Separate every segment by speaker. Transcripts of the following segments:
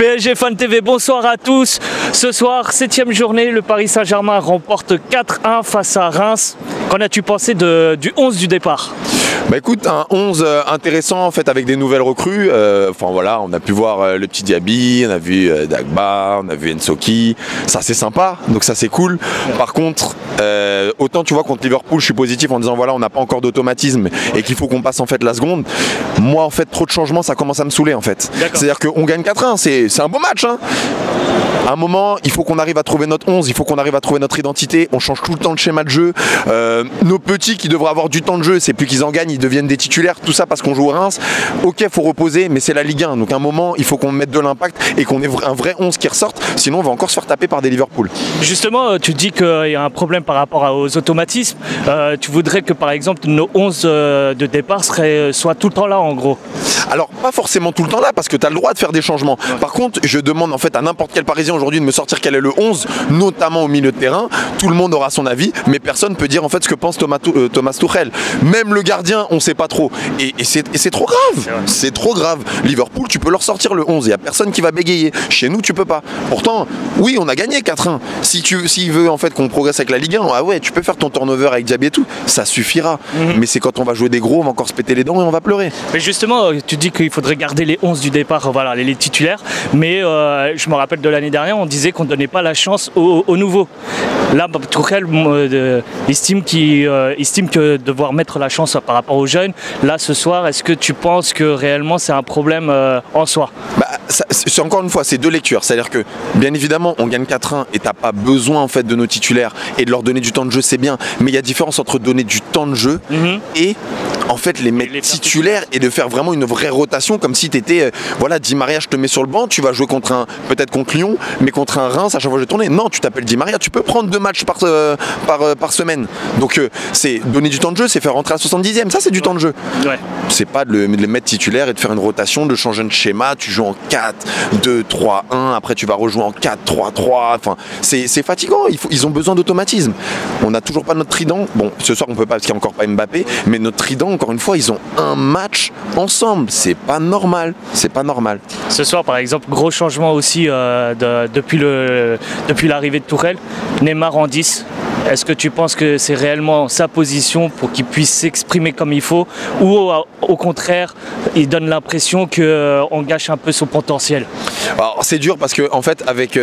Speaker 1: PSG Fan TV, bonsoir à tous. Ce soir, 7e journée, le Paris Saint-Germain remporte 4-1 face à Reims. Qu'en as-tu pensé du 11 du départ?
Speaker 2: Bah écoute, un 11 intéressant en fait avec des nouvelles recrues. Enfin voilà, on a pu voir le petit Diaby, on a vu Dagba, on a vu Ensoki. Ça c'est sympa, donc ça c'est cool. Par contre, autant tu vois contre Liverpool, je suis positif en disant voilà, on n'a pas encore d'automatisme et qu'il faut qu'on passe en fait la seconde. Moi en fait, trop de changements, ça commence à me saouler en fait. C'est-à-dire qu'on gagne 4-1, c'est un beau match. Hein. À un moment, il faut qu'on arrive à trouver notre 11, il faut qu'on arrive à trouver notre identité. On change tout le temps de schéma de jeu. Nos petits qui devraient avoir du temps de jeu, c'est plus qu'ils en gagnent, ils deviennent des titulaires. Tout ça parce qu'on joue au Reims. Ok, il faut reposer, mais c'est la Ligue 1. Donc à un moment, il faut qu'on mette de l'impact et qu'on ait un vrai 11 qui ressorte. Sinon, on va encore se faire taper par des Liverpool.
Speaker 1: Justement, tu dis qu'il y a un problème par rapport aux automatismes. Tu voudrais que par exemple nos 11 de départ soient tout le temps là en gros?
Speaker 2: Alors, pas forcément tout le temps là, parce que tu as le droit de faire des changements. Par contre, je demande en fait à n'importe quel Parisien aujourd'hui de me sortir quel est le 11, notamment au milieu de terrain. Tout le monde aura son avis, mais personne ne peut dire en fait ce que pense Thomas Tuchel. Même le gardien, on ne sait pas trop. Et c'est trop grave. C'est trop grave. Liverpool, tu peux leur sortir le 11, il n'y a personne qui va bégayer. Chez nous, tu peux pas. Pourtant, oui, on a gagné 4-1. S'il veut en fait qu'on progresse avec la Ligue 1, ah ouais, tu peux faire ton turnover avec Diaby et tout, ça suffira. Mais c'est quand on va jouer des gros, on va encore se péter les dents et on va pleurer.
Speaker 1: Mais justement, tu dis qu'il faudrait garder les 11 du départ, voilà, les titulaires. Mais je me rappelle de l'année dernière, on disait qu'on ne donnait pas la chance aux nouveaux. Là, Tuchel estime que devoir mettre la chance par rapport aux jeunes. Là, ce soir, est-ce que tu penses que réellement c'est un problème en soi?
Speaker 2: C'est encore une fois, c'est deux lectures. C'est-à-dire que, bien évidemment, on gagne 4-1 et t'as pas besoin en fait de nos titulaires et de leur donner du temps de jeu, c'est bien. Mais il y a différence entre donner du temps de jeu et en fait les mettre titulaires et de faire vraiment une vraie rotation comme si t'étais, voilà, Di Maria, je te mets sur le banc, tu vas jouer peut-être contre Lyon, mais contre un Reims à chaque fois que je vais tourner. Non, tu t'appelles Di Maria, tu peux prendre 2 matchs par semaine. Donc c'est donner du temps de jeu, c'est faire rentrer à 70e, ça c'est du temps de jeu. Ouais. C'est pas de les mettre titulaires et de faire une rotation, de changer de schéma, tu joues en 4-2-3-1, après tu vas rejouer en 4-3-3, enfin c'est fatigant, ils ont besoin d'automatisme. On n'a toujours pas notre trident, bon ce soir on peut pas parce qu'il n'y a encore pas Mbappé, mais notre trident, encore une fois, ils ont un match ensemble, c'est pas normal, c'est pas normal.
Speaker 1: Ce soir par exemple, gros changement aussi depuis l'arrivée de Tuchel, Neymar en 10. Est-ce que tu penses que c'est réellement sa position pour qu'il puisse s'exprimer comme il faut, ou au contraire, il donne l'impression qu'on gâche un peu son potentiel?
Speaker 2: Alors c'est dur parce que en fait avec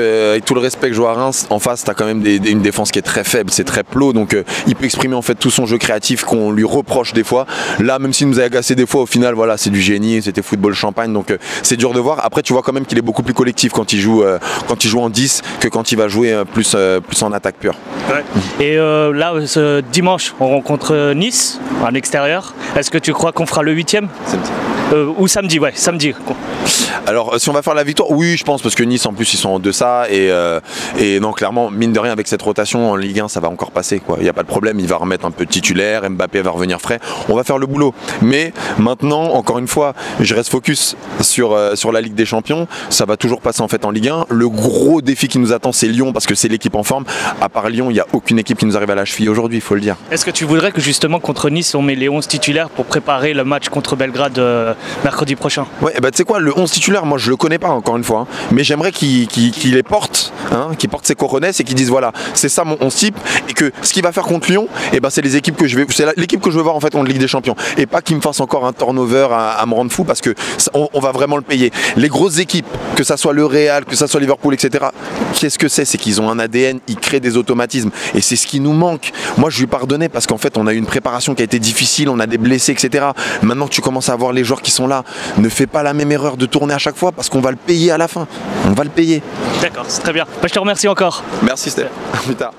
Speaker 2: tout le respect que je joue à Reims, en face tu as quand même une défense qui est très faible, c'est très plot, donc il peut exprimer en fait tout son jeu créatif qu'on lui reproche des fois. Là même s'il nous a agacé des fois, au final voilà, c'est du génie, c'était football champagne, donc c'est dur de voir. Après tu vois quand même qu'il est beaucoup plus collectif quand il joue en 10 que quand il va jouer plus en attaque pure.
Speaker 1: Ouais. Et là ce dimanche on rencontre Nice à l'extérieur. Est-ce que tu crois qu'on fera le 8e? Ou samedi, ouais, samedi.
Speaker 2: Alors si on va faire la victoire, oui je pense, parce que Nice en plus ils sont en deçà et non, clairement mine de rien avec cette rotation en Ligue 1 ça va encore passer quoi. Il n'y a pas de problème, il va remettre un peu de titulaire, Mbappé va revenir frais, on va faire le boulot. Mais maintenant encore une fois je reste focus sur la Ligue des Champions, ça va toujours passer en fait en Ligue 1. Le gros défi qui nous attend c'est Lyon, parce que c'est l'équipe en forme. À part Lyon il n'y a aucune équipe qui nous arrive à la cheville aujourd'hui, il faut le dire.
Speaker 1: Est-ce que tu voudrais que justement contre Nice on met les 11 titulaires pour préparer le match contre Belgrade mercredi prochain?
Speaker 2: Ouais, bah tu sais quoi, le 11 titulaire, moi je le connais pas encore une fois, hein, mais j'aimerais qu'il les porte, hein, qu'il porte ses cojones et qu'il dise voilà, c'est ça mon 11 type, et que ce qu'il va faire contre Lyon, et ben c'est l'équipe que je veux voir en fait en Ligue des Champions, et pas qu'il me fasse encore un turnover à me rendre fou, parce que on va vraiment le payer. Les grosses équipes, que ça soit le Real, que ça soit Liverpool, etc. Qu'est-ce que c'est qu'ils ont un ADN, ils créent des automatismes, et c'est ce qui nous manque. Moi je lui pardonnais parce qu'en fait on a eu une préparation qui a été difficile, on a des blessés, etc. Maintenant que tu commences à avoir les joueurs qui sont là, ne fais pas la même erreur de tourner à chaque fois, parce qu'on va le payer à la fin. On va le payer.
Speaker 1: D'accord, c'est très bien. Je te remercie encore.
Speaker 2: Merci Steph. À plus tard.